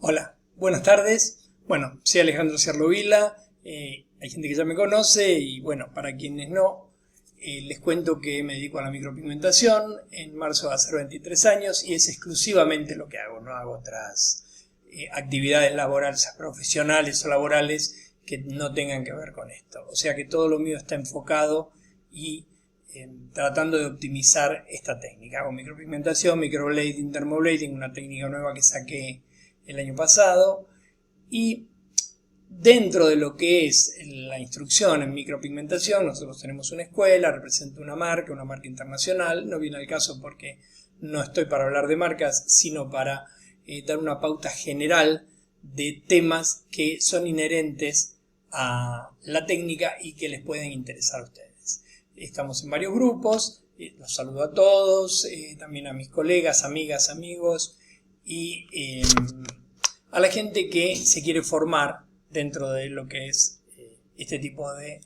Hola, buenas tardes. Bueno, soy Alejandro Ciarlovila, hay gente que ya me conoce y bueno, para quienes no, les cuento que me dedico a la micropigmentación. En marzo va a ser 23 años y es exclusivamente lo que hago, no hago otras actividades laborales, profesionales o laborales que no tengan que ver con esto. O sea que todo lo mío está enfocado y tratando de optimizar esta técnica. Hago micropigmentación, microblading, thermoblading, una técnica nueva que saqué el año pasado, y dentro de lo que es la instrucción en micropigmentación, nosotros tenemos una escuela, representa una marca internacional. No viene al caso porque no estoy para hablar de marcas, sino para dar una pauta general de temas que son inherentes a la técnica y que les pueden interesar a ustedes. Estamos en varios grupos, los saludo a todos, también a mis colegas, amigas, amigos y a la gente que se quiere formar dentro de lo que es este tipo de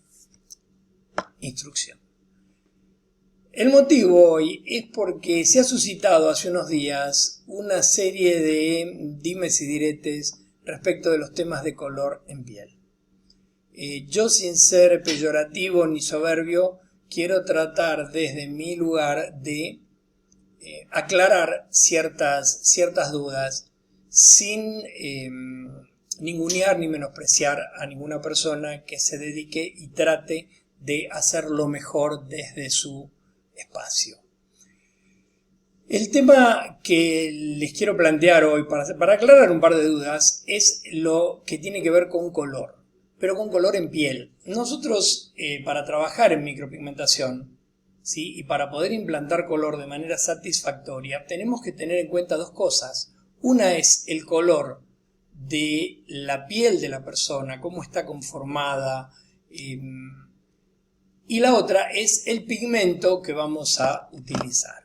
instrucción. El motivo hoy es porque se ha suscitado hace unos días una serie de dimes y diretes respecto de los temas de color en piel. Yo, sin ser peyorativo ni soberbio, quiero tratar desde mi lugar de aclarar ciertas dudas sin ningunear ni menospreciar a ninguna persona que se dedique y trate de hacer lo mejor desde su espacio. El tema que les quiero plantear hoy para aclarar un par de dudas es lo que tiene que ver con color, pero con color en piel. Nosotros para trabajar en micropigmentación, ¿sí?, y para poder implantar color de manera satisfactoria, tenemos que tener en cuenta dos cosas. Una es el color de la piel de la persona, cómo está conformada, y la otra es el pigmento que vamos a utilizar.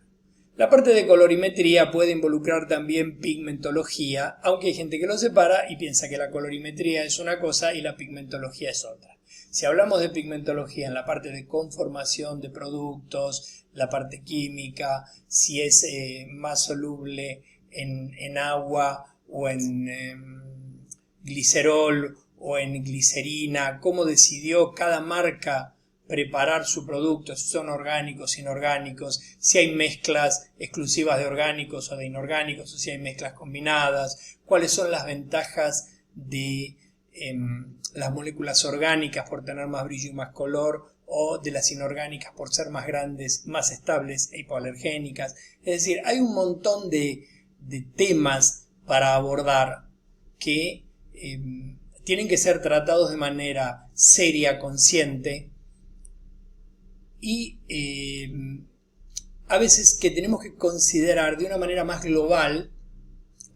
La parte de colorimetría puede involucrar también pigmentología, aunque hay gente que lo separa y piensa que la colorimetría es una cosa y la pigmentología es otra. Si hablamos de pigmentología en la parte de conformación de productos, la parte química, si es más soluble en agua o en glicerol o en glicerina, cómo decidió cada marca preparar su producto, si son orgánicos, inorgánicos, si hay mezclas exclusivas de orgánicos o de inorgánicos, o si hay mezclas combinadas, cuáles son las ventajas de las moléculas orgánicas por tener más brillo y más color, o de las inorgánicas por ser más grandes, más estables e hipoalergénicas. Es decir, hay un montón de temas para abordar que tienen que ser tratados de manera seria, consciente, y a veces que tenemos que considerar de una manera más global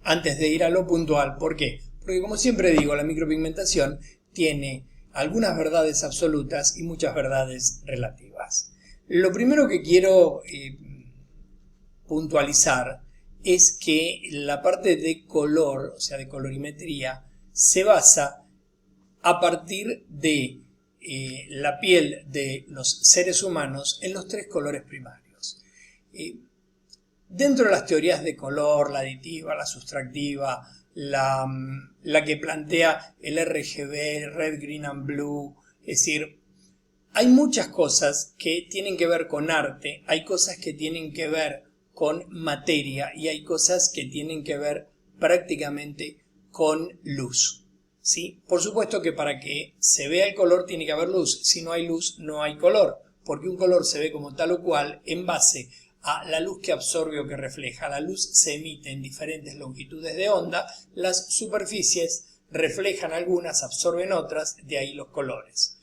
antes de ir a lo puntual. ¿Por qué? Porque, como siempre digo, la micropigmentación tiene algunas verdades absolutas y muchas verdades relativas. Lo primero que quiero puntualizar es que la parte de color, o sea, de colorimetría, se basa a partir de la piel de los seres humanos en los tres colores primarios. Dentro de las teorías de color, la aditiva, la sustractiva, la que plantea el RGB, Red, Green and Blue, es decir, hay muchas cosas que tienen que ver con arte, hay cosas que tienen que ver con materia y hay cosas que tienen que ver prácticamente con luz. ¿Sí? Por supuesto que para que se vea el color tiene que haber luz. Si no hay luz, no hay color, porque un color se ve como tal o cual en base a la luz que absorbe o que refleja. La luz se emite en diferentes longitudes de onda, las superficies reflejan algunas, absorben otras, de ahí los colores.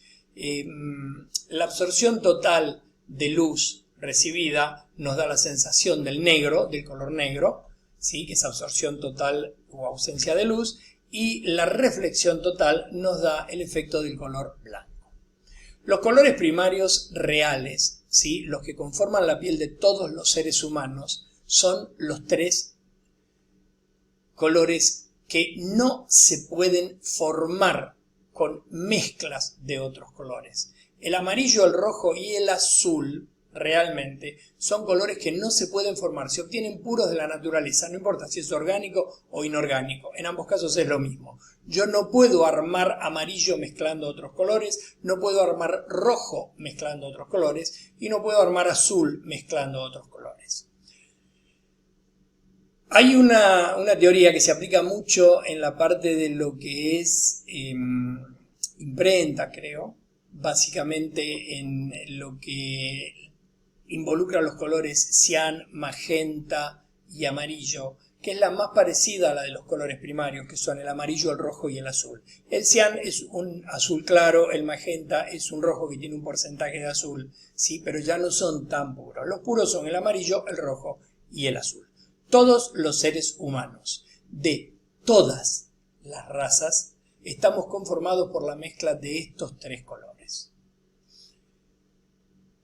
La absorción total de luz recibida nos da la sensación del negro, del color negro, ¿sí?, que es absorción total o ausencia de luz, y la reflexión total nos da el efecto del color blanco. Los colores primarios reales, ¿sí?, los que conforman la piel de todos los seres humanos, son los tres colores que no se pueden formar con mezclas de otros colores. El amarillo, el rojo y el azul, realmente son colores que no se pueden formar, se obtienen puros de la naturaleza, no importa si es orgánico o inorgánico, en ambos casos es lo mismo. Yo no puedo armar amarillo mezclando otros colores, no puedo armar rojo mezclando otros colores y no puedo armar azul mezclando otros colores. Hay una teoría que se aplica mucho en la parte de lo que es imprenta, creo, básicamente en lo que involucra los colores cian, magenta y amarillo, que es la más parecida a la de los colores primarios, que son el amarillo, el rojo y el azul. El cian es un azul claro, el magenta es un rojo que tiene un porcentaje de azul, ¿sí? Pero ya no son tan puros. Los puros son el amarillo, el rojo y el azul. Todos los seres humanos, de todas las razas, estamos conformados por la mezcla de estos tres colores.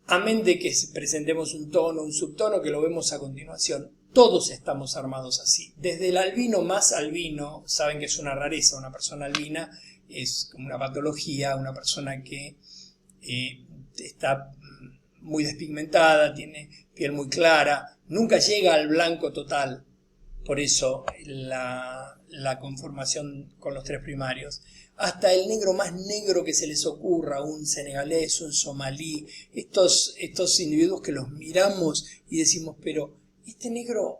Amén de que presentemos un tono, un subtono, que lo vemos a continuación, todos estamos armados así. Desde el albino más albino, saben que es una rareza, una persona albina es como una patología, una persona que está muy despigmentada, tiene piel muy clara, nunca llega al blanco total, por eso la conformación con los tres primarios. Hasta el negro más negro que se les ocurra, un senegalés, un somalí, estos individuos que los miramos y decimos, pero este negro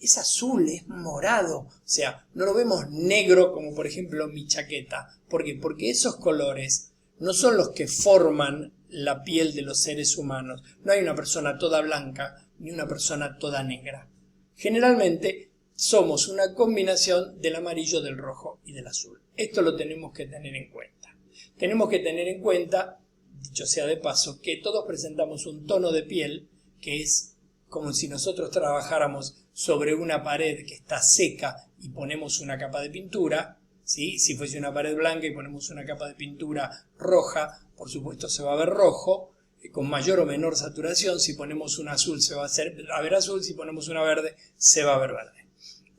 es azul, es morado, o sea, no lo vemos negro como por ejemplo mi chaqueta. ¿Por qué? Porque esos colores no son los que forman la piel de los seres humanos. No hay una persona toda blanca ni una persona toda negra. Generalmente somos una combinación del amarillo, del rojo y del azul. Esto lo tenemos que tener en cuenta. Tenemos que tener en cuenta, dicho sea de paso, que todos presentamos un tono de piel que es como si nosotros trabajáramos sobre una pared que está seca y ponemos una capa de pintura, ¿sí? Si fuese una pared blanca y ponemos una capa de pintura roja, por supuesto se va a ver rojo, con mayor o menor saturación. Si ponemos un azul se va a ver azul, si ponemos una verde se va a ver verde.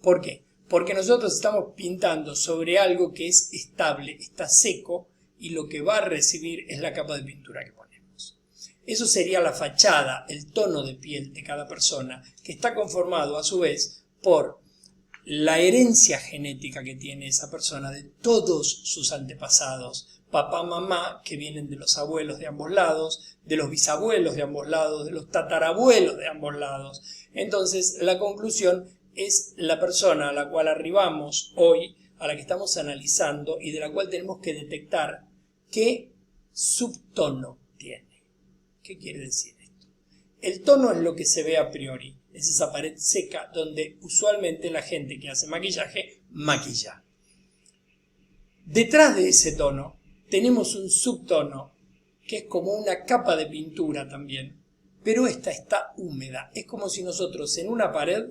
¿Por qué? Porque nosotros estamos pintando sobre algo que es estable, está seco, y lo que va a recibir es la capa de pintura que ponemos. Eso sería la fachada, el tono de piel de cada persona, que está conformado a su vez por la herencia genética que tiene esa persona de todos sus antepasados, papá, mamá, que vienen de los abuelos de ambos lados, de los bisabuelos de ambos lados, de los tatarabuelos de ambos lados. Entonces, la conclusión es la persona a la cual arribamos hoy, a la que estamos analizando y de la cual tenemos que detectar qué subtono tiene. ¿Qué quiere decir esto? El tono es lo que se ve a priori, es esa pared seca donde usualmente la gente que hace maquillaje maquilla. Detrás de ese tono tenemos un subtono que es como una capa de pintura también, pero esta está húmeda. Es como si nosotros en una pared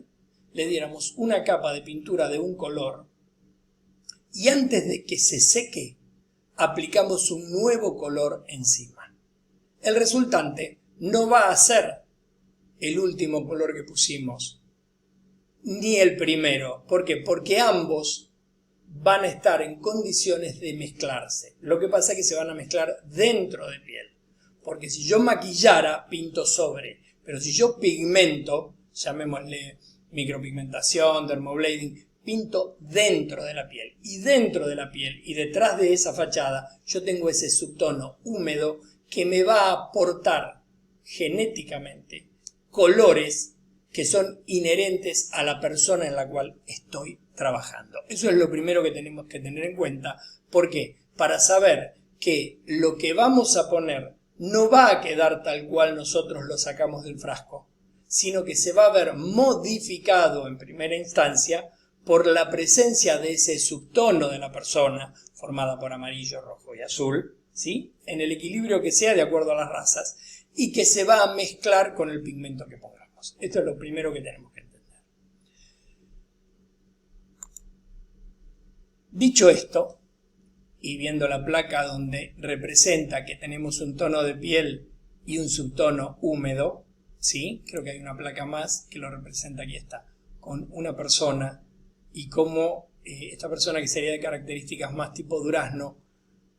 le diéramos una capa de pintura de un color y antes de que se seque aplicamos un nuevo color encima. El resultante no va a ser el último color que pusimos, ni el primero. ¿Por qué? Porque ambos van a estar en condiciones de mezclarse. Lo que pasa es que se van a mezclar dentro de piel. Porque si yo maquillara, pinto sobre. Pero si yo pigmento, llamémosle micropigmentación, dermoblading, pinto dentro de la piel. Y dentro de la piel y detrás de esa fachada yo tengo ese subtono húmedo que me va a aportar genéticamente colores que son inherentes a la persona en la cual estoy trabajando. Eso es lo primero que tenemos que tener en cuenta. ¿Por qué? Para saber que lo que vamos a poner no va a quedar tal cual nosotros lo sacamos del frasco, sino que se va a ver modificado en primera instancia por la presencia de ese subtono de la persona, formada por amarillo, rojo y azul, ¿sí? En el equilibrio que sea de acuerdo a las razas, y que se va a mezclar con el pigmento que pongamos. Esto es lo primero que tenemos que entender. Dicho esto, y viendo la placa donde representa que tenemos un tono de piel y un subtono húmedo, ¿sí? Creo que hay una placa más que lo representa, aquí está, con una persona y como esta persona, que sería de características más tipo durazno,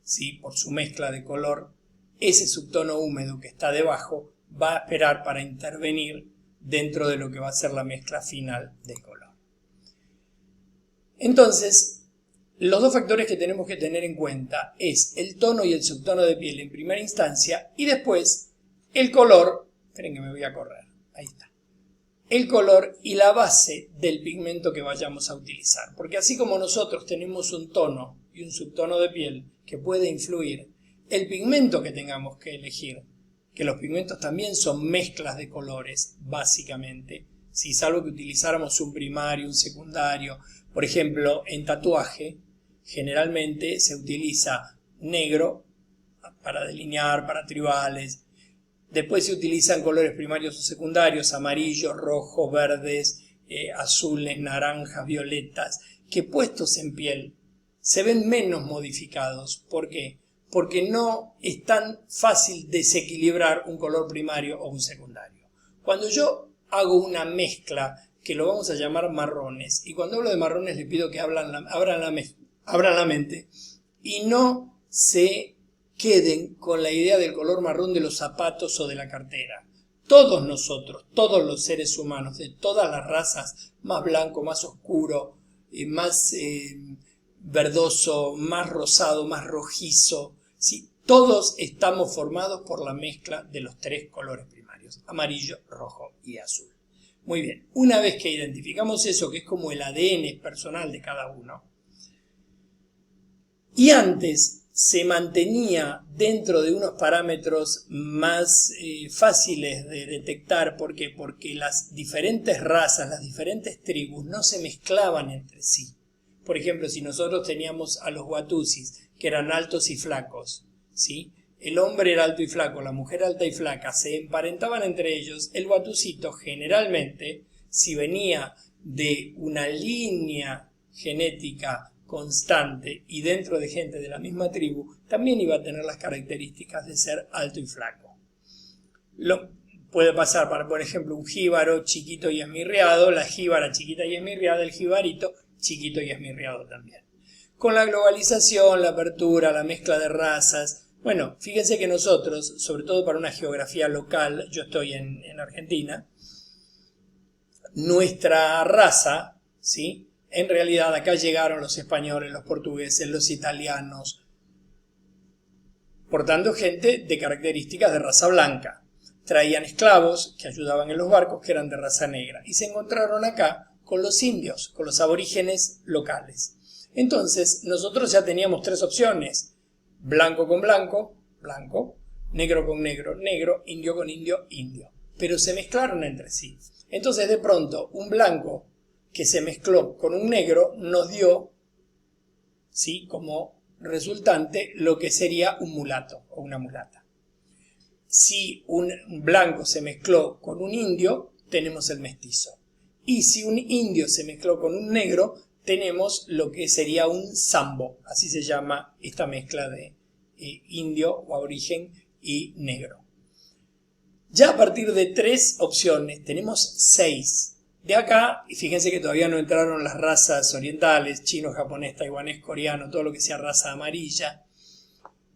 ¿sí? Por su mezcla de color, ese subtono húmedo que está debajo va a esperar para intervenir dentro de lo que va a ser la mezcla final del color. Entonces, los dos factores que tenemos que tener en cuenta es el tono y el subtono de piel en primera instancia y después el color, esperen que me voy a correr, ahí está, el color y la base del pigmento que vayamos a utilizar. Porque así como nosotros tenemos un tono y un subtono de piel que puede influir, el pigmento que tengamos que elegir, que los pigmentos también son mezclas de colores, básicamente, si salvo que utilizáramos un primario, un secundario. Por ejemplo, en tatuaje, generalmente se utiliza negro para delinear, para tribales. Después se utilizan colores primarios o secundarios, amarillos, rojos, verdes, azules, naranjas, violetas, que puestos en piel se ven menos modificados. ¿Por qué? Porque no es tan fácil desequilibrar un color primario o un secundario. Cuando yo hago una mezcla, que lo vamos a llamar marrones, y cuando hablo de marrones les pido que abran la mente y no se queden con la idea del color marrón de los zapatos o de la cartera. Todos nosotros, todos los seres humanos, de todas las razas, más blanco, más oscuro, más verdoso, más rosado, más rojizo, ¿sí? Todos estamos formados por la mezcla de los tres colores primarios, amarillo, rojo y azul. Muy bien, una vez que identificamos eso, que es como el ADN personal de cada uno, y antes se mantenía dentro de unos parámetros más fáciles de detectar. ¿Por qué? Porque las diferentes razas, las diferentes tribus no se mezclaban entre sí. Por ejemplo, si nosotros teníamos a los Watusis, que eran altos y flacos, ¿sí? El hombre era alto y flaco, la mujer alta y flaca, se emparentaban entre ellos. El Watusito generalmente, si venía de una línea genética constante y dentro de gente de la misma tribu, también iba a tener las características de ser alto y flaco. Puede pasar para, por ejemplo, un jíbaro chiquito y esmirriado, la jíbara chiquita y esmirriada, el jibarito chiquito y esmirriado también. Con la globalización, la apertura, la mezcla de razas, bueno, fíjense que nosotros, sobre todo para una geografía local, yo estoy en Argentina, nuestra raza, ¿sí? En realidad acá llegaron los españoles, los portugueses, los italianos, por tanto gente de características de raza blanca. Traían esclavos que ayudaban en los barcos que eran de raza negra y se encontraron acá con los indios, con los aborígenes locales. Entonces nosotros ya teníamos tres opciones: blanco con blanco, blanco, negro con negro, negro, indio con indio, indio. Pero se mezclaron entre sí. Entonces de pronto un blanco que se mezcló con un negro nos dio, ¿sí?, como resultante lo que sería un mulato o una mulata. Si un blanco se mezcló con un indio, tenemos el mestizo. Y si un indio se mezcló con un negro, tenemos lo que sería un sambo. Así se llama esta mezcla de indio o aborigen y negro. Ya a partir de tres opciones tenemos 6. De acá, y fíjense que todavía no entraron las razas orientales, chino, japonés, taiwanés, coreano, todo lo que sea raza amarilla.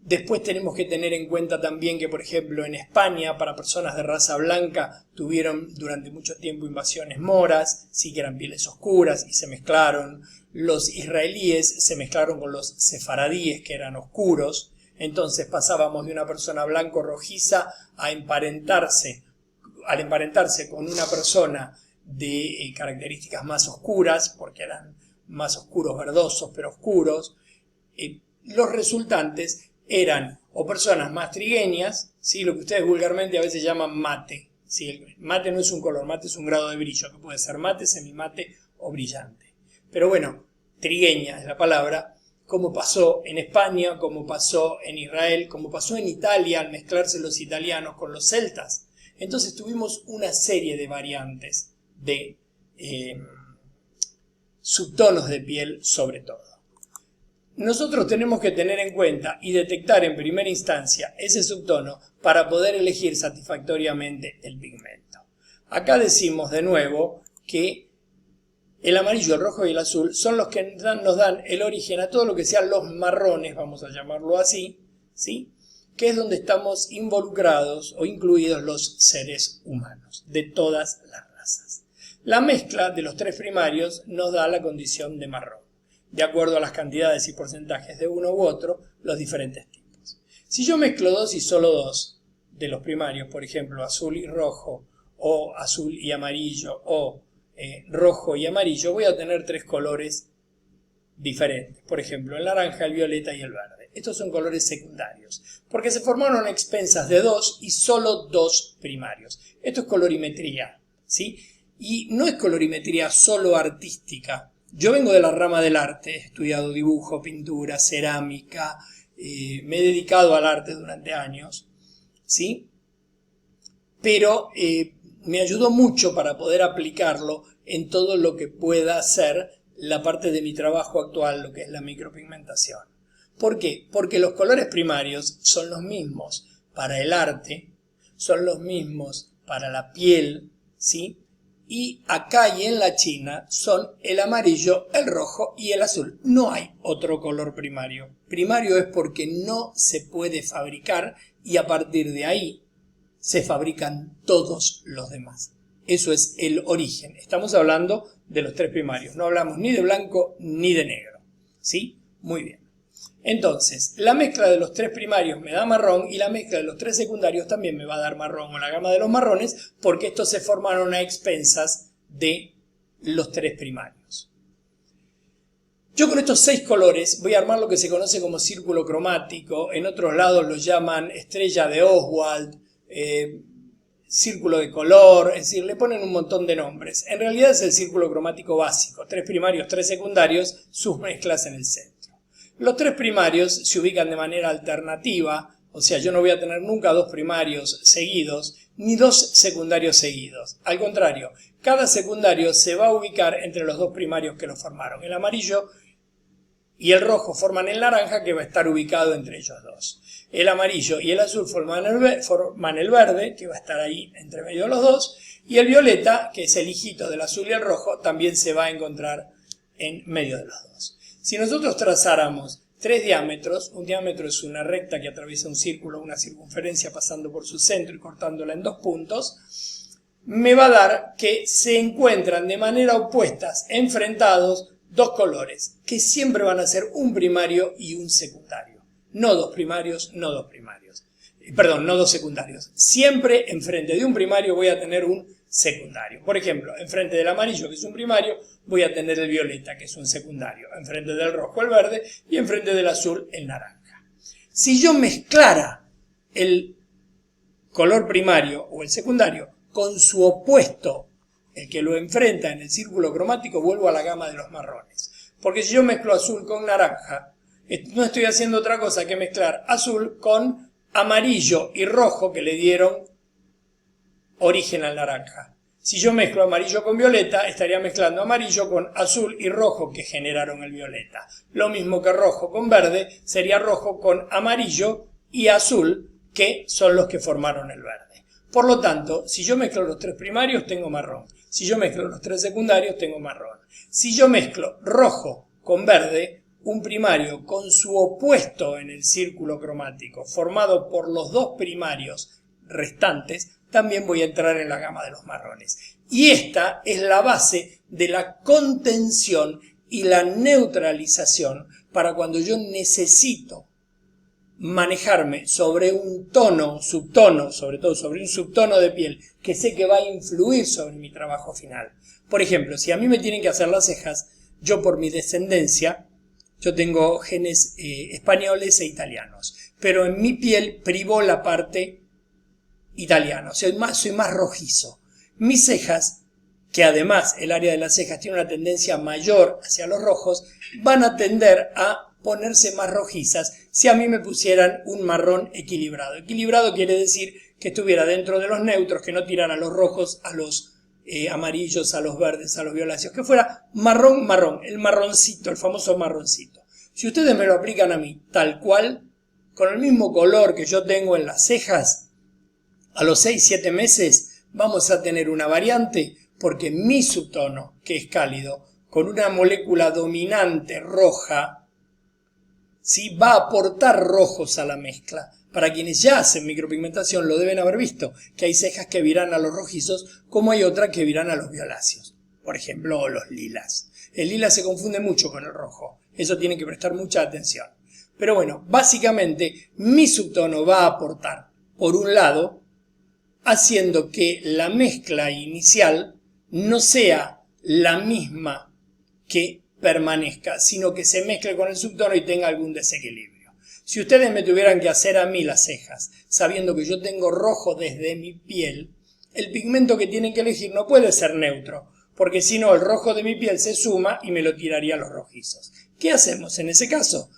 Después tenemos que tener en cuenta también que, por ejemplo, en España, para personas de raza blanca, tuvieron durante mucho tiempo invasiones moras, sí, que eran pieles oscuras y se mezclaron. Los israelíes se mezclaron con los sefaradíes, que eran oscuros. Entonces pasábamos de una persona blanco-rojiza a emparentarse, al emparentarse con una persona de características más oscuras, porque eran más oscuros, verdosos, pero oscuros. Los resultantes eran o personas más trigueñas, ¿sí?, lo que ustedes vulgarmente a veces llaman mate. ¿Sí? El mate no es un color, mate es un grado de brillo, que puede ser mate, semimate o brillante. Pero bueno, trigueña es la palabra, como pasó en España, como pasó en Israel, como pasó en Italia al mezclarse los italianos con los celtas. Entonces tuvimos una serie de variantes de subtonos de piel sobre todo. Nosotros tenemos que tener en cuenta y detectar en primera instancia ese subtono para poder elegir satisfactoriamente el pigmento. Acá decimos de nuevo que el amarillo, el rojo y el azul son los que nos dan el origen a todo lo que sean los marrones, vamos a llamarlo así, ¿sí?, que es donde estamos involucrados o incluidos los seres humanos, de todas las razas. La mezcla de los tres primarios nos da la condición de marrón, de acuerdo a las cantidades y porcentajes de uno u otro, los diferentes tipos. Si yo mezclo dos y solo dos de los primarios, por ejemplo, azul y rojo, o azul y amarillo, o rojo y amarillo, voy a obtener tres colores diferentes. Por ejemplo, el naranja, el violeta y el verde. Estos son colores secundarios, porque se formaron a expensas de dos y solo dos primarios. Esto es colorimetría, ¿sí? Y no es colorimetría solo artística. Yo vengo de la rama del arte, he estudiado dibujo, pintura, cerámica, me he dedicado al arte durante años, ¿sí? Pero me ayudó mucho para poder aplicarlo en todo lo que pueda ser la parte de mi trabajo actual, lo que es la micropigmentación. ¿Por qué? Porque los colores primarios son los mismos para el arte, son los mismos para la piel, ¿sí? Y acá y en la China son el amarillo, el rojo y el azul. No hay otro color primario. Primario es porque no se puede fabricar y a partir de ahí se fabrican todos los demás. Eso es el origen. Estamos hablando de los tres primarios. No hablamos ni de blanco ni de negro. ¿Sí? Muy bien. Entonces, la mezcla de los tres primarios me da marrón y la mezcla de los tres secundarios también me va a dar marrón o la gama de los marrones porque estos se formaron a expensas de los tres primarios. Yo con estos 6 colores voy a armar lo que se conoce como círculo cromático. En otros lados lo llaman estrella de Oswald, círculo de color, es decir, le ponen un montón de nombres. En realidad es el círculo cromático básico, 3 primarios, 3 secundarios, sus mezclas en el centro. Los 3 primarios se ubican de manera alternativa, o sea, yo no voy a tener nunca 2 primarios seguidos, ni 2 secundarios seguidos. Al contrario, cada secundario se va a ubicar entre los 2 primarios que lo formaron. El amarillo y el rojo forman el naranja, que va a estar ubicado entre ellos dos. El amarillo y el azul forman el verde, que va a estar ahí entre medio de los dos. Y el violeta, que es el hijito del azul y el rojo, también se va a encontrar en medio de los dos. Si nosotros trazáramos 3 diámetros, un diámetro es una recta que atraviesa un círculo, una circunferencia pasando por su centro y cortándola en 2 puntos, me va a dar que se encuentran de manera opuestas, enfrentados, 2 colores, que siempre van a ser un primario y un secundario. No 2 primarios, no 2 primarios. Perdón, no 2 secundarios. Siempre enfrente de un primario voy a tener un secundario. Por ejemplo, enfrente del amarillo, que es un primario, voy a tener el violeta, que es un secundario. Enfrente del rojo, el verde, y enfrente del azul, el naranja. Si yo mezclara el color primario o el secundario con su opuesto, el que lo enfrenta en el círculo cromático, vuelvo a la gama de los marrones. Porque si yo mezclo azul con naranja, no estoy haciendo otra cosa que mezclar azul con amarillo y rojo que le dieron origen al naranja. Si yo mezclo amarillo con violeta, estaría mezclando amarillo con azul y rojo que generaron el violeta. Lo mismo que rojo con verde, sería rojo con amarillo y azul, que son los que formaron el verde. Por lo tanto, si yo mezclo los 3 primarios, tengo marrón. Si yo mezclo los 3 secundarios, tengo marrón. Si yo mezclo rojo con verde, un primario con su opuesto en el círculo cromático, formado por los 2 primarios restantes, también voy a entrar en la gama de los marrones. Y esta es la base de la contención y la neutralización para cuando yo necesito manejarme sobre un tono, subtono, sobre todo sobre un subtono de piel que sé que va a influir sobre mi trabajo final. Por ejemplo, si a mí me tienen que hacer las cejas, yo por mi descendencia, yo tengo genes españoles e italianos, pero en mi piel privó la parte italiana, soy más rojizo. Mis cejas, que además el área de las cejas tiene una tendencia mayor hacia los rojos, van a tender a ponerse más rojizas si a mí me pusieran un marrón equilibrado. Equilibrado quiere decir que estuviera dentro de los neutros, que no tirara a los rojos, a los amarillos, a los verdes, a los violáceos, que fuera marrón, el marroncito, el famoso marroncito. Si ustedes me lo aplican a mí tal cual, con el mismo color que yo tengo en las cejas, a los 6-7 meses vamos a tener una variante porque mi subtono, que es cálido, con una molécula dominante roja, ¿sí?, va a aportar rojos a la mezcla. Para quienes ya hacen micropigmentación lo deben haber visto, que hay cejas que viran a los rojizos, como hay otras que viran a los violáceos. Por ejemplo, los lilas. El lila se confunde mucho con el rojo. Eso tienen que prestar mucha atención. Pero bueno, básicamente mi subtono va a aportar, por un lado, haciendo que la mezcla inicial no sea la misma que permanezca, sino que se mezcle con el subtono y tenga algún desequilibrio. Si ustedes me tuvieran que hacer a mí las cejas, sabiendo que yo tengo rojo desde mi piel, el pigmento que tienen que elegir no puede ser neutro, porque si no el rojo de mi piel se suma y me lo tiraría a los rojizos. ¿Qué hacemos en ese caso?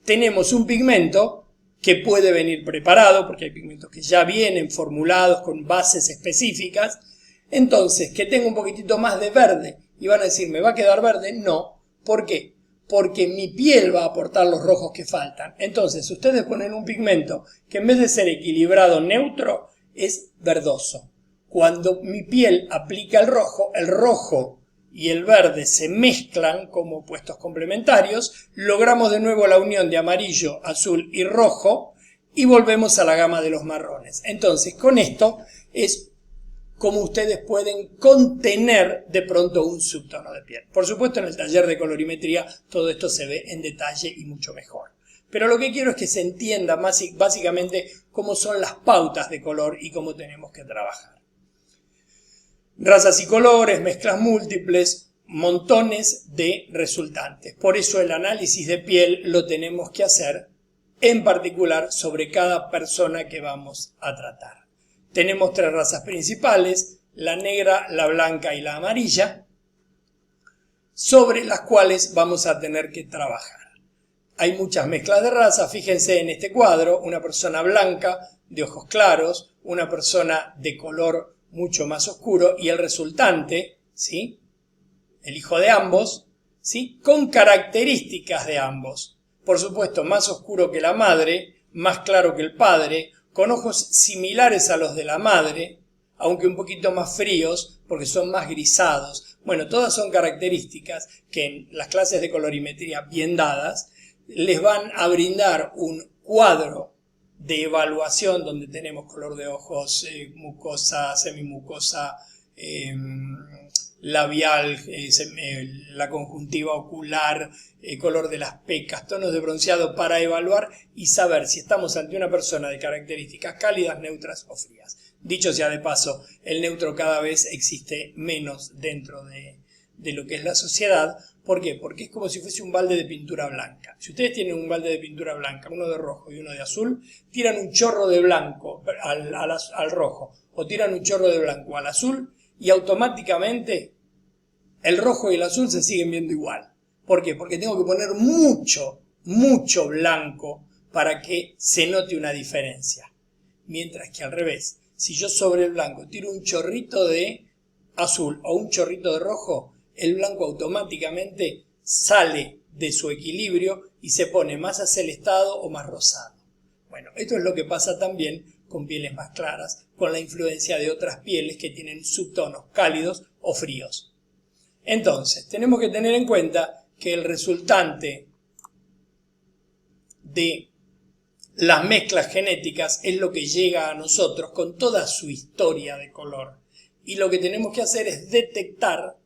Tenemos un pigmento que puede venir preparado, porque hay pigmentos que ya vienen formulados con bases específicas, entonces que tenga un poquitito más de verde, y van a decir, ¿me va a quedar verde? No. ¿Por qué? Porque mi piel va a aportar los rojos que faltan. Entonces, ustedes ponen un pigmento que en vez de ser equilibrado neutro, es verdoso. Cuando mi piel aplica el rojo y el verde se mezclan como opuestos complementarios, logramos de nuevo la unión de amarillo, azul y rojo y volvemos a la gama de los marrones. Entonces, con esto es como ustedes pueden contener de pronto un subtono de piel. Por supuesto, en el taller de colorimetría todo esto se ve en detalle y mucho mejor. Pero lo que quiero es que se entienda básicamente cómo son las pautas de color y cómo tenemos que trabajar. Razas y colores, mezclas múltiples, montones de resultantes. Por eso el análisis de piel lo tenemos que hacer en particular sobre cada persona que vamos a tratar. Tenemos 3 razas principales, la negra, la blanca y la amarilla, sobre las cuales vamos a tener que trabajar. Hay muchas mezclas de razas, fíjense en este cuadro, una persona blanca, de ojos claros, una persona de color mucho más oscuro y el resultante, ¿sí?, el hijo de ambos, ¿sí?, con características de ambos. Por supuesto, más oscuro que la madre, más claro que el padre, con ojos similares a los de la madre, aunque un poquito más fríos porque son más grisados. Bueno, todas son características que en las clases de colorimetría bien dadas les van a brindar un cuadro de evaluación donde tenemos color de ojos, mucosa, semimucosa, labial, la conjuntiva ocular, color de las pecas, tonos de bronceado para evaluar y saber si estamos ante una persona de características cálidas, neutras o frías. Dicho sea de paso, el neutro cada vez existe menos dentro de lo que es la sociedad. ¿Por qué? Porque es como si fuese un balde de pintura blanca. Si ustedes tienen un balde de pintura blanca, uno de rojo y uno de azul, tiran un chorro de blanco al rojo o tiran un chorro de blanco al azul y automáticamente el rojo y el azul se siguen viendo igual. ¿Por qué? Porque tengo que poner mucho blanco para que se note una diferencia. Mientras que al revés, si yo sobre el blanco tiro un chorrito de azul o un chorrito de rojo, el blanco automáticamente sale de su equilibrio y se pone más acelestado o más rosado. Bueno, esto es lo que pasa también con pieles más claras, con la influencia de otras pieles que tienen subtonos cálidos o fríos. Entonces, tenemos que tener en cuenta que el resultante de las mezclas genéticas es lo que llega a nosotros con toda su historia de color. Y lo que tenemos que hacer es detectar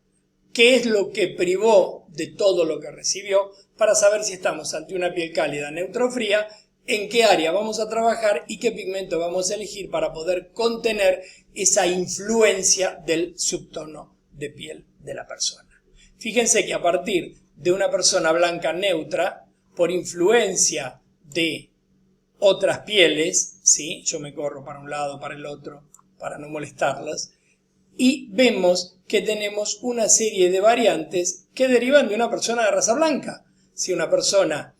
qué es lo que privó de todo lo que recibió para saber si estamos ante una piel cálida, neutra o fría, en qué área vamos a trabajar y qué pigmento vamos a elegir para poder contener esa influencia del subtono de piel de la persona. Fíjense que a partir de una persona blanca neutra, por influencia de otras pieles, ¿sí?, yo me corro para un lado, para el otro, para no molestarlas, y vemos que tenemos una serie de variantes que derivan de una persona de raza blanca. Si una persona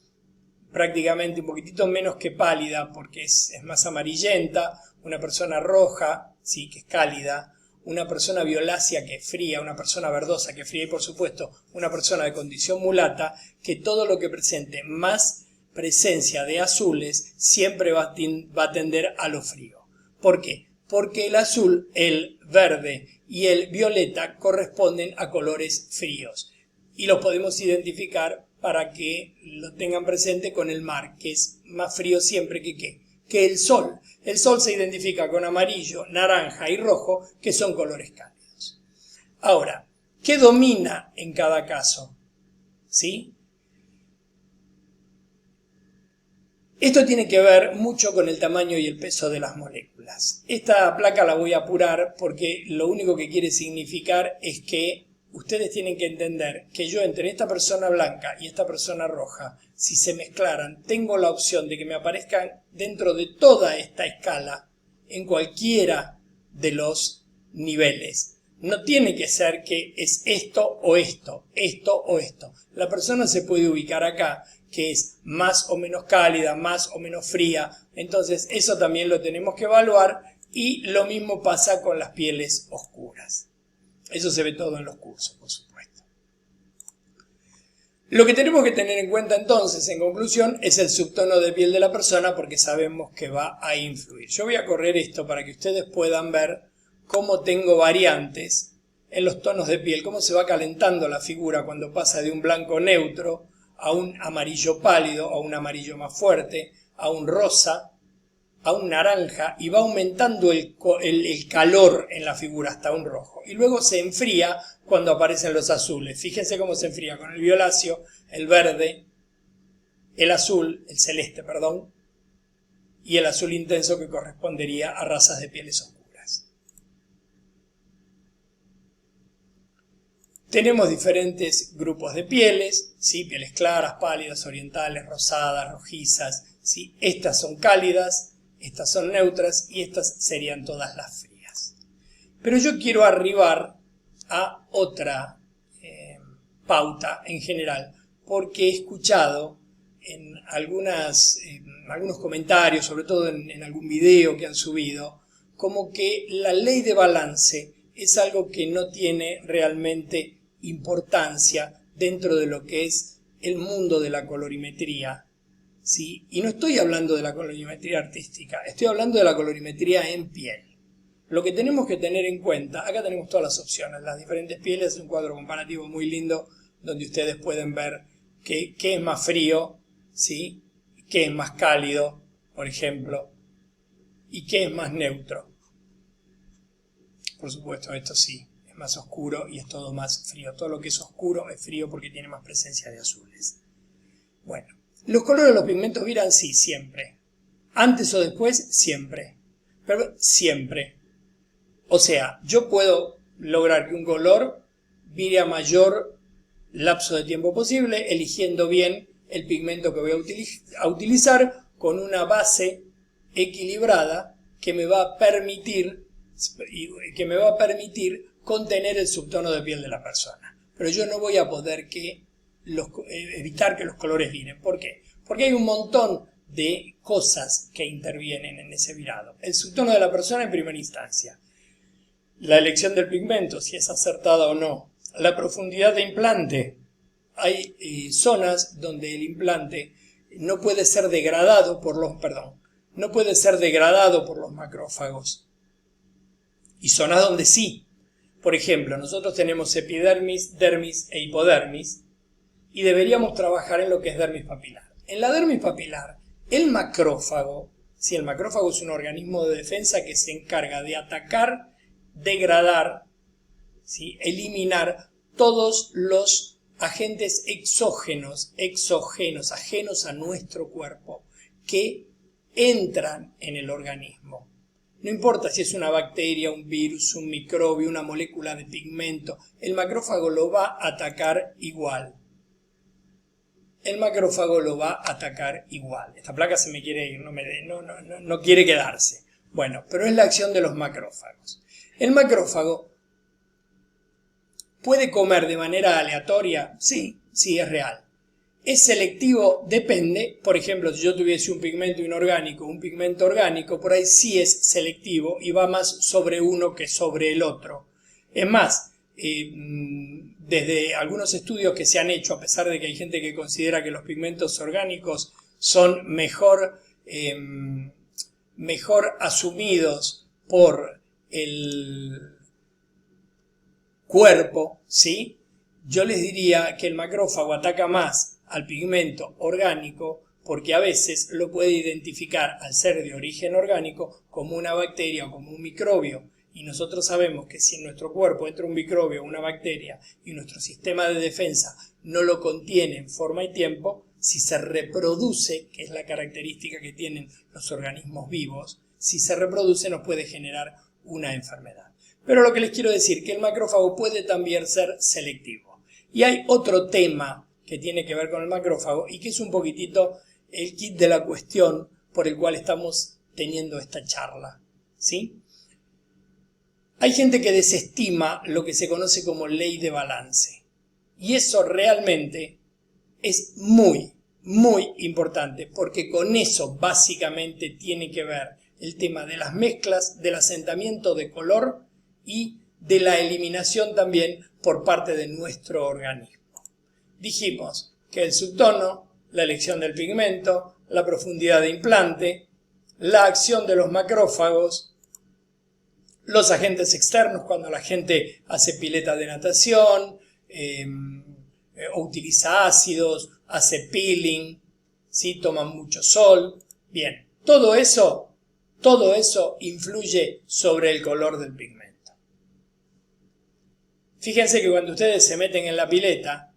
prácticamente un poquitito menos que pálida, porque es más amarillenta, una persona roja, sí, que es cálida, una persona violácea que es fría, una persona verdosa que es fría y por supuesto una persona de condición mulata, que todo lo que presente más presencia de azules siempre va a tender a lo frío. ¿Por qué? Porque el azul, el verde y el violeta corresponden a colores fríos y los podemos identificar para que lo tengan presente con el mar, que es más frío siempre que que el sol. El sol se identifica con amarillo, naranja y rojo, que son colores cálidos. Ahora, ¿qué domina en cada caso? ¿Sí? Esto tiene que ver mucho con el tamaño y el peso de las moléculas. Esta placa la voy a apurar porque lo único que quiere significar es que ustedes tienen que entender que yo entre esta persona blanca y esta persona roja, si se mezclaran, tengo la opción de que me aparezcan dentro de toda esta escala en cualquiera de los niveles. No tiene que ser que es esto o esto, esto o esto. La persona se puede ubicar acá, que es más o menos cálida, más o menos fría. Entonces eso también lo tenemos que evaluar y lo mismo pasa con las pieles oscuras. Eso se ve todo en los cursos, por supuesto. Lo que tenemos que tener en cuenta entonces, en conclusión, es el subtono de piel de la persona porque sabemos que va a influir. Yo voy a correr esto para que ustedes puedan ver cómo tengo variantes en los tonos de piel, cómo se va calentando la figura cuando pasa de un blanco neutro a un amarillo pálido, a un amarillo más fuerte, a un rosa, a un naranja, y va aumentando el calor en la figura hasta un rojo. Y luego se enfría cuando aparecen los azules. Fíjense cómo se enfría con el violáceo, el verde, el azul, el celeste, perdón, y el azul intenso que correspondería a razas de pieles oscuras. Tenemos diferentes grupos de pieles, ¿sí? Pieles claras, pálidas, orientales, rosadas, rojizas, ¿sí? Estas son cálidas, estas son neutras y estas serían todas las frías. Pero yo quiero arribar a otra pauta en general, porque he escuchado en algunos comentarios, sobre todo en algún video que han subido, como que la ley de balance es algo que no tiene realmente importancia dentro de lo que es el mundo de la colorimetría, ¿sí? Y no estoy hablando de la colorimetría artística, estoy hablando de la colorimetría en piel. Lo que tenemos que tener en cuenta, acá tenemos todas las opciones, las diferentes pieles, es un cuadro comparativo muy lindo donde ustedes pueden ver qué es más frío, ¿sí? Qué es más cálido, por ejemplo, y qué es más neutro. Por supuesto, esto sí, es más oscuro y es todo más frío. Todo lo que es oscuro es frío porque tiene más presencia de azules. Bueno, los colores de los pigmentos viran, sí, siempre. Antes o después, siempre. Pero siempre. O sea, yo puedo lograr que un color vire a mayor lapso de tiempo posible, eligiendo bien el pigmento que voy a utilizar con una base equilibrada que me va a permitir contener el subtono de piel de la persona. Pero yo no voy a poder evitar que los colores viren. ¿Por qué? Porque hay un montón de cosas que intervienen en ese virado. El subtono de la persona en primera instancia. La elección del pigmento, si es acertada o no. La profundidad de implante. Hay zonas donde el implante no puede ser degradado por los macrófagos. Y zonas donde sí. Por ejemplo, nosotros tenemos epidermis, dermis e hipodermis y deberíamos trabajar en lo que es dermis papilar. En la dermis papilar, el macrófago, si el macrófago es un organismo de defensa que se encarga de atacar, degradar, ¿sí? Eliminar todos los agentes exógenos, ajenos a nuestro cuerpo, que entran en el organismo. No importa si es una bacteria, un virus, un microbio, una molécula de pigmento, el macrófago lo va a atacar igual. Esta placa se me quiere ir, no quiere quedarse. Bueno, pero es la acción de los macrófagos. El macrófago puede comer de manera aleatoria, sí, es real. ¿Es selectivo? Depende. Por ejemplo, si yo tuviese un pigmento inorgánico, un pigmento orgánico, por ahí sí es selectivo y va más sobre uno que sobre el otro. Es más, desde algunos estudios que se han hecho, a pesar de que hay gente que considera que los pigmentos orgánicos son mejor asumidos por el cuerpo, ¿sí? Yo les diría que el macrófago ataca más al pigmento orgánico porque a veces lo puede identificar al ser de origen orgánico como una bacteria o como un microbio. Y nosotros sabemos que si en nuestro cuerpo entra un microbio o una bacteria y nuestro sistema de defensa no lo contiene en forma y tiempo, si se reproduce, que es la característica que tienen los organismos vivos, si se reproduce nos puede generar una enfermedad. Pero lo que les quiero decir es que el macrófago puede también ser selectivo. Y hay otro tema que tiene que ver con el macrófago y que es un poquitito el kit de la cuestión por el cual estamos teniendo esta charla, ¿sí? Hay gente que desestima lo que se conoce como ley de balance. Y eso realmente es muy, muy importante, porque con eso básicamente tiene que ver el tema de las mezclas, del asentamiento de color y de la eliminación también por parte de nuestro organismo. Dijimos que el subtono, la elección del pigmento, la profundidad de implante, la acción de los macrófagos, los agentes externos cuando la gente hace pileta de natación, o utiliza ácidos, hace peeling, ¿sí? Toman mucho sol. Bien, todo eso influye sobre el color del pigmento. Fíjense que cuando ustedes se meten en la pileta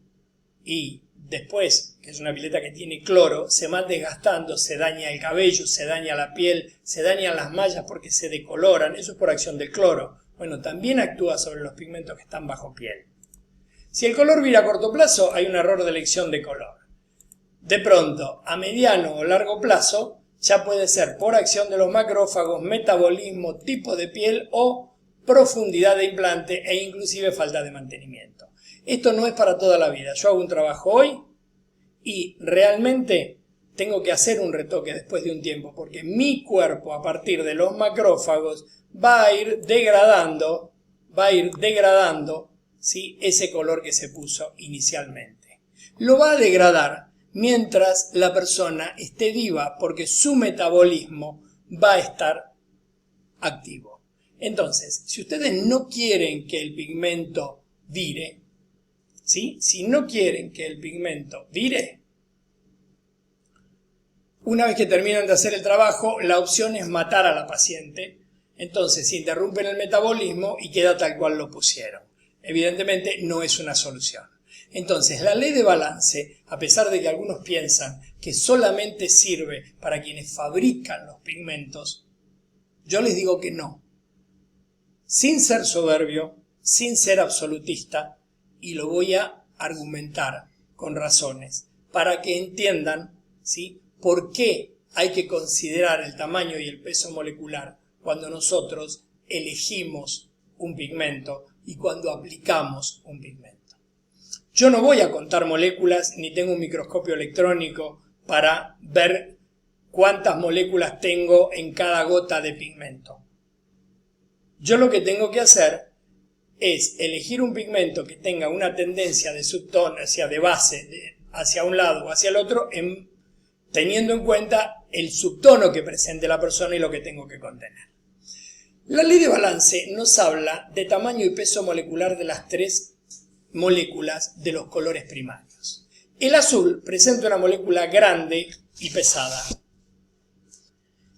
y después, que es una pileta que tiene cloro, se van desgastando, se daña el cabello, se daña la piel, se dañan las mallas porque se decoloran, eso es por acción del cloro. Bueno, también actúa sobre los pigmentos que están bajo piel. Si el color vira a corto plazo, hay un error de elección de color. De pronto, a mediano o largo plazo, ya puede ser por acción de los macrófagos, metabolismo, tipo de piel o profundidad de implante e inclusive falta de mantenimiento. Esto no es para toda la vida. Yo hago un trabajo hoy y realmente tengo que hacer un retoque después de un tiempo porque mi cuerpo a partir de los macrófagos va a ir degradando, ¿sí? Ese color que se puso inicialmente. Lo va a degradar mientras la persona esté viva porque su metabolismo va a estar activo. Entonces, si ustedes no quieren que el pigmento vire, ¿sí? Si no quieren que el pigmento vire, una vez que terminan de hacer el trabajo, la opción es matar a la paciente. Entonces, interrumpen el metabolismo y queda tal cual lo pusieron. Evidentemente, no es una solución. Entonces, la ley de balance, a pesar de que algunos piensan que solamente sirve para quienes fabrican los pigmentos, yo les digo que no. Sin ser soberbio, sin ser absolutista, y lo voy a argumentar con razones, para que entiendan, ¿sí?, por qué hay que considerar el tamaño y el peso molecular cuando nosotros elegimos un pigmento y cuando aplicamos un pigmento. Yo no voy a contar moléculas ni tengo un microscopio electrónico para ver cuántas moléculas tengo en cada gota de pigmento. Yo lo que tengo que hacer es elegir un pigmento que tenga una tendencia de subtono, hacia de base, hacia un lado o hacia el otro, teniendo en cuenta el subtono que presente la persona y lo que tengo que contener. La ley de balance nos habla de tamaño y peso molecular de las tres moléculas de los colores primarios. El azul presenta una molécula grande y pesada.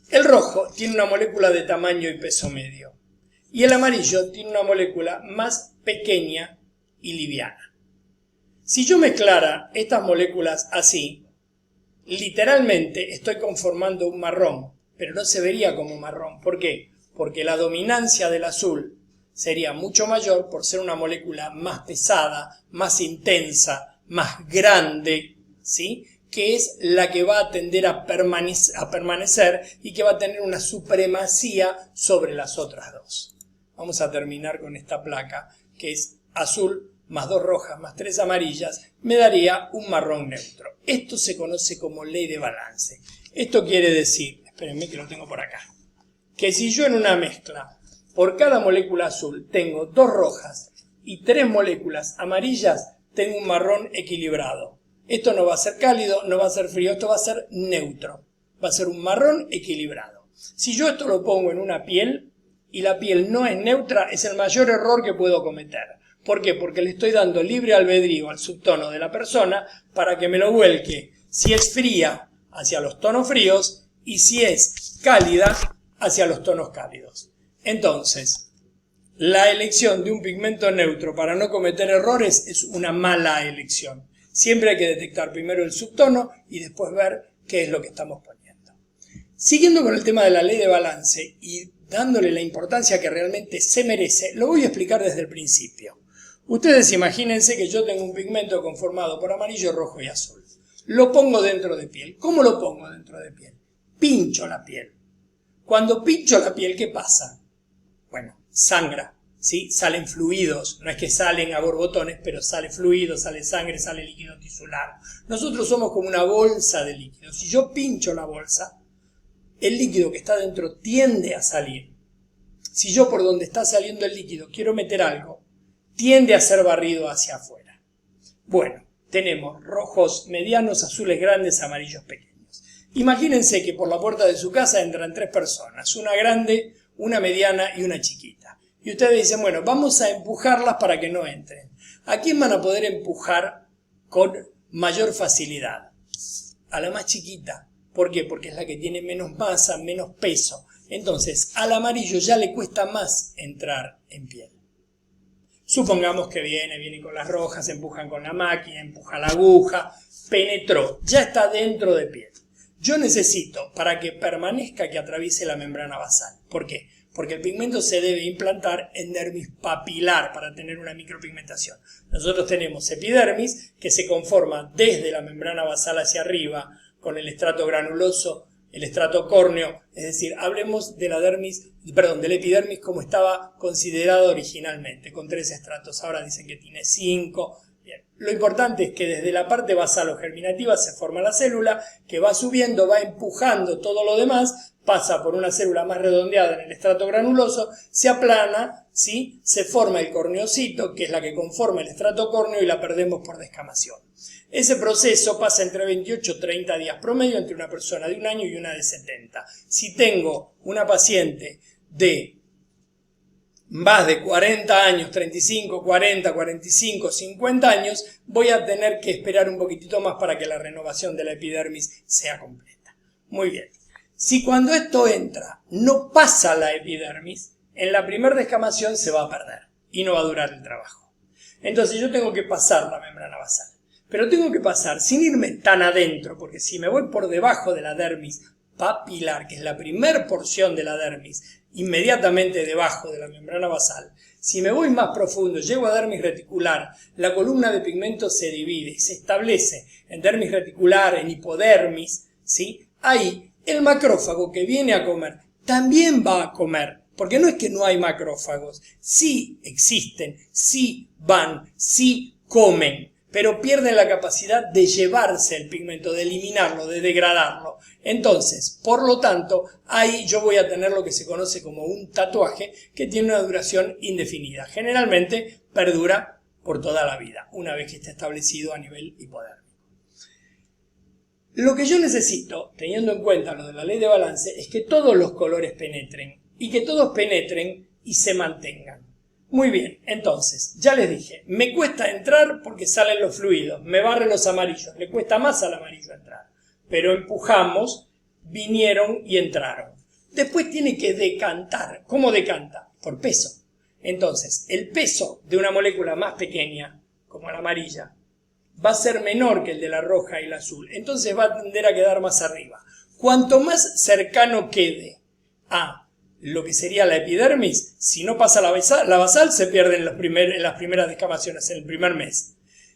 El rojo tiene una molécula de tamaño y peso medio. Y el amarillo tiene una molécula más pequeña y liviana. Si yo mezclara estas moléculas así, literalmente estoy conformando un marrón, pero no se vería como marrón. ¿Por qué? Porque la dominancia del azul sería mucho mayor por ser una molécula más pesada, más intensa, más grande, ¿sí?, que es la que va a tender a permanecer y que va a tener una supremacía sobre las otras dos. Vamos a terminar con esta placa, que es azul más 2 rojas más 3 amarillas, me daría un marrón neutro. Esto se conoce como ley de balance. Esto quiere decir, espérenme que lo tengo por acá, que si yo en una mezcla, por cada molécula azul, tengo 2 rojas y 3 moléculas amarillas, tengo un marrón equilibrado. Esto no va a ser cálido, no va a ser frío, esto va a ser neutro. Va a ser un marrón equilibrado. Si yo esto lo pongo en una piel y la piel no es neutra, es el mayor error que puedo cometer. ¿Por qué? Porque le estoy dando libre albedrío al subtono de la persona para que me lo vuelque, si es fría, hacia los tonos fríos y si es cálida, hacia los tonos cálidos. Entonces, la elección de un pigmento neutro para no cometer errores es una mala elección. Siempre hay que detectar primero el subtono y después ver qué es lo que estamos poniendo. Siguiendo con el tema de la ley de balance y dándole la importancia que realmente se merece, lo voy a explicar desde el principio. Ustedes imagínense que yo tengo un pigmento conformado por amarillo, rojo y azul. Lo pongo dentro de piel. ¿Cómo lo pongo dentro de piel? Pincho la piel. Cuando pincho la piel, ¿qué pasa? Bueno, sangra, ¿sí? Salen fluidos, no es que salen a borbotones, pero sale fluido, sale sangre, sale líquido tisular. Nosotros somos como una bolsa de líquido. Si yo pincho la bolsa, el líquido que está dentro tiende a salir. Si yo por donde está saliendo el líquido quiero meter algo, tiende a ser barrido hacia afuera. Bueno, tenemos rojos medianos, azules grandes, amarillos pequeños. Imagínense que por la puerta de su casa entran 3 personas, una grande, una mediana y una chiquita. Y ustedes dicen, bueno, vamos a empujarlas para que no entren. ¿A quién van a poder empujar con mayor facilidad? A la más chiquita. ¿Por qué? Porque es la que tiene menos masa, menos peso. Entonces, al amarillo ya le cuesta más entrar en piel. Supongamos que viene con las rojas, empujan con la máquina, empuja la aguja, penetró, ya está dentro de piel. Yo necesito, para que permanezca, que atraviese la membrana basal. ¿Por qué? Porque el pigmento se debe implantar en dermis papilar para tener una micropigmentación. Nosotros tenemos epidermis, que se conforma desde la membrana basal hacia arriba, con el estrato granuloso, el estrato córneo, es decir, hablemos de del epidermis como estaba considerado originalmente, con 3 estratos. Ahora dicen que tiene 5. Bien. Lo importante es que desde la parte basal o germinativa se forma la célula, que va subiendo, va empujando todo lo demás, pasa por una célula más redondeada en el estrato granuloso, se aplana, ¿sí? Se forma el corneocito, que es la que conforma el estrato córneo, y la perdemos por descamación. Ese proceso pasa entre 28 y 30 días promedio entre una persona de 1 año y una de 70. Si tengo una paciente de más de 40 años, 35, 40, 45, 50 años, voy a tener que esperar un poquitito más para que la renovación de la epidermis sea completa. Muy bien. Si cuando esto entra no pasa la epidermis, en la primera descamación se va a perder y no va a durar el trabajo. Entonces yo tengo que pasar la membrana basal. Pero tengo que pasar sin irme tan adentro, porque si me voy por debajo de la dermis papilar, que es la primer porción de la dermis, inmediatamente debajo de la membrana basal, si me voy más profundo, llego a dermis reticular, la columna de pigmento se divide y se establece en dermis reticular, en hipodermis, ¿sí? Ahí el macrófago que viene a comer también va a comer, porque no es que no hay macrófagos, sí existen, sí van, sí comen, pero pierden la capacidad de llevarse el pigmento, de eliminarlo, de degradarlo. Entonces, por lo tanto, ahí yo voy a tener lo que se conoce como un tatuaje que tiene una duración indefinida. Generalmente perdura por toda la vida, una vez que está establecido a nivel hipodérmico. Lo que yo necesito, teniendo en cuenta lo de la ley de balance, es que todos los colores penetren, y que todos penetren y se mantengan. Muy bien, entonces, ya les dije, me cuesta entrar porque salen los fluidos, me barren los amarillos, le cuesta más al amarillo entrar, pero empujamos, vinieron y entraron. Después tiene que decantar. ¿Cómo decanta? Por peso. Entonces, el peso de una molécula más pequeña, como la amarilla, va a ser menor que el de la roja y la azul, entonces va a tender a quedar más arriba. Cuanto más cercano quede a lo que sería la epidermis, si no pasa la basal se pierde en las primeras descamaciones, en el primer mes.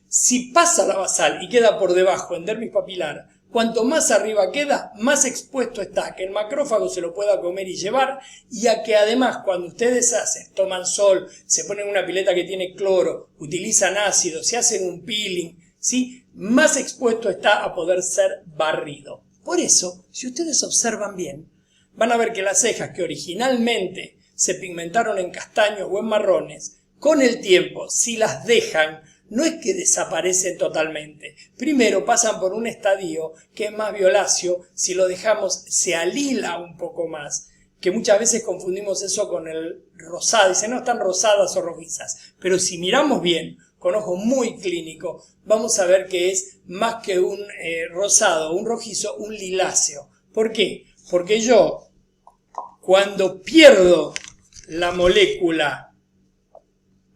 Si pasa la basal y queda por debajo en dermis papilar, cuanto más arriba queda, más expuesto está a que el macrófago se lo pueda comer y llevar, y a que además cuando ustedes toman sol, se ponen una pileta que tiene cloro, utilizan ácido, se hacen un peeling, ¿sí? Más expuesto está a poder ser barrido. Por eso, si ustedes observan bien, van a ver que las cejas que originalmente se pigmentaron en castaños o en marrones, con el tiempo, si las dejan, no es que desaparecen totalmente. Primero pasan por un estadio que es más violáceo, si lo dejamos se alila un poco más, que muchas veces confundimos eso con el rosado, dicen no están rosadas o rojizas, pero si miramos bien, con ojo muy clínico, vamos a ver que es más que un rosado, un rojizo, un liláceo. ¿Por qué? Porque yo, cuando pierdo la molécula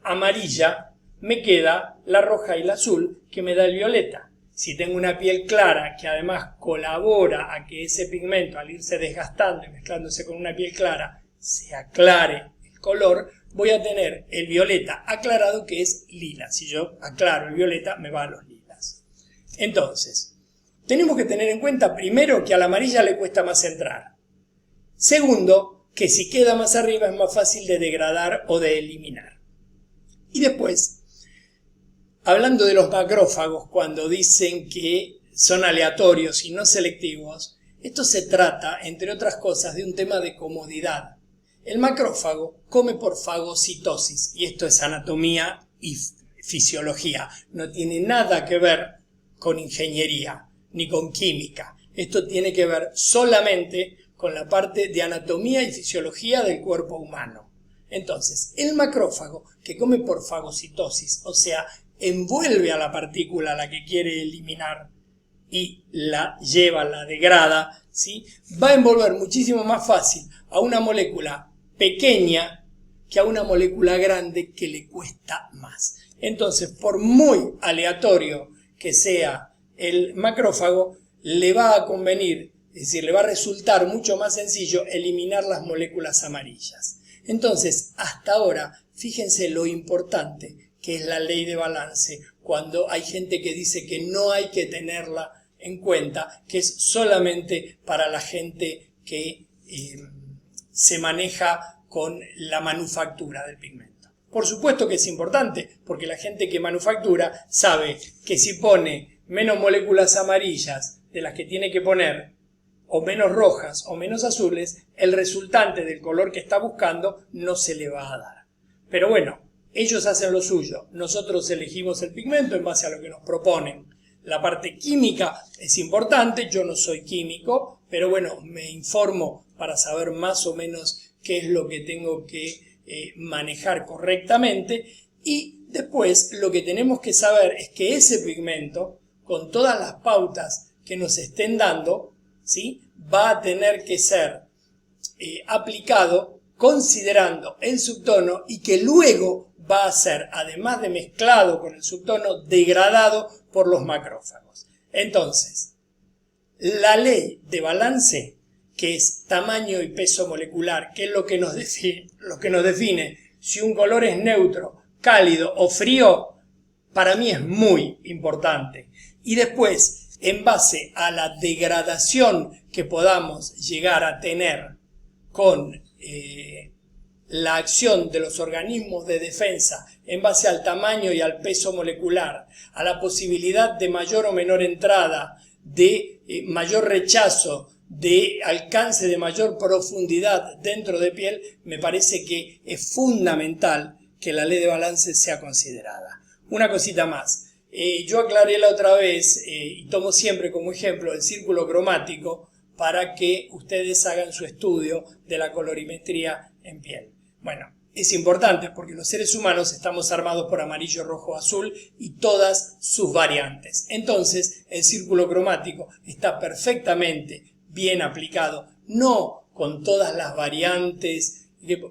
amarilla, me queda la roja y la azul que me da el violeta. Si tengo una piel clara que además colabora a que ese pigmento, al irse desgastando y mezclándose con una piel clara, se aclare el color, voy a tener el violeta aclarado, que es lila. Si yo aclaro el violeta, me va a los lilas. Entonces, tenemos que tener en cuenta primero que a la amarilla le cuesta más entrar. Segundo, que si queda más arriba es más fácil de degradar o de eliminar. Y después, hablando de los macrófagos, cuando dicen que son aleatorios y no selectivos, esto se trata, entre otras cosas, de un tema de comodidad. El macrófago come por fagocitosis, y esto es anatomía y fisiología. No tiene nada que ver con ingeniería, ni con química. Esto tiene que ver solamente con la parte de anatomía y fisiología del cuerpo humano. Entonces, el macrófago, que come por fagocitosis, o sea, envuelve a la partícula a la que quiere eliminar y la lleva, la degrada, ¿sí? Va a envolver muchísimo más fácil a una molécula pequeña que a una molécula grande que le cuesta más. Entonces, por muy aleatorio que sea el macrófago, le va a convenir, es decir, le va a resultar mucho más sencillo eliminar las moléculas amarillas. Entonces, hasta ahora, fíjense lo importante que es la ley de balance, cuando hay gente que dice que no hay que tenerla en cuenta, que es solamente para la gente que se maneja con la manufactura del pigmento. Por supuesto que es importante, porque la gente que manufactura sabe que si pone menos moléculas amarillas de las que tiene que poner, o menos rojas o menos azules, el resultante del color que está buscando no se le va a dar. Pero bueno, ellos hacen lo suyo, nosotros elegimos el pigmento en base a lo que nos proponen. La parte química es importante, yo no soy químico, pero bueno, me informo para saber más o menos qué es lo que tengo que manejar correctamente, y después lo que tenemos que saber es que ese pigmento, con todas las pautas que nos estén dando, ¿sí?, va a tener que ser aplicado considerando el subtono, y que luego va a ser, además de mezclado con el subtono, degradado por los macrófagos. Entonces, la ley de balance, que es tamaño y peso molecular, que es lo que nos define si un color es neutro, cálido o frío, para mí es muy importante. Y después, en base a la degradación que podamos llegar a tener con la acción de los organismos de defensa, en base al tamaño y al peso molecular, a la posibilidad de mayor o menor entrada, de mayor rechazo, de alcance de mayor profundidad dentro de piel, me parece que es fundamental que la ley de balance sea considerada. Una cosita más. Yo aclaré la otra vez, y tomo siempre como ejemplo el círculo cromático para que ustedes hagan su estudio de la colorimetría en piel. Bueno, es importante porque los seres humanos estamos armados por amarillo, rojo, azul y todas sus variantes. Entonces, el círculo cromático está perfectamente bien aplicado, no con todas las variantes,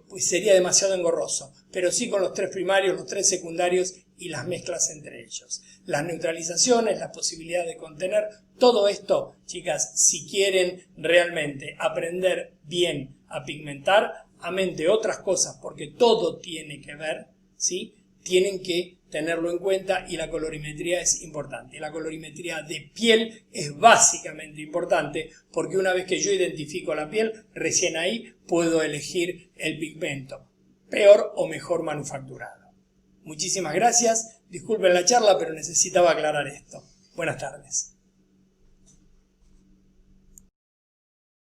pues sería demasiado engorroso, pero sí con los 3 primarios, los 3 secundarios y las mezclas entre ellos. Las neutralizaciones, la posibilidad de contener, todo esto, chicas, si quieren realmente aprender bien a pigmentar, amén de otras cosas, porque todo tiene que ver, ¿sí?, tienen que tenerlo en cuenta, y la colorimetría es importante. La colorimetría de piel es básicamente importante, porque una vez que yo identifico la piel, recién ahí puedo elegir el pigmento, peor o mejor manufacturado. Muchísimas gracias, disculpen la charla, pero necesitaba aclarar esto. Buenas tardes.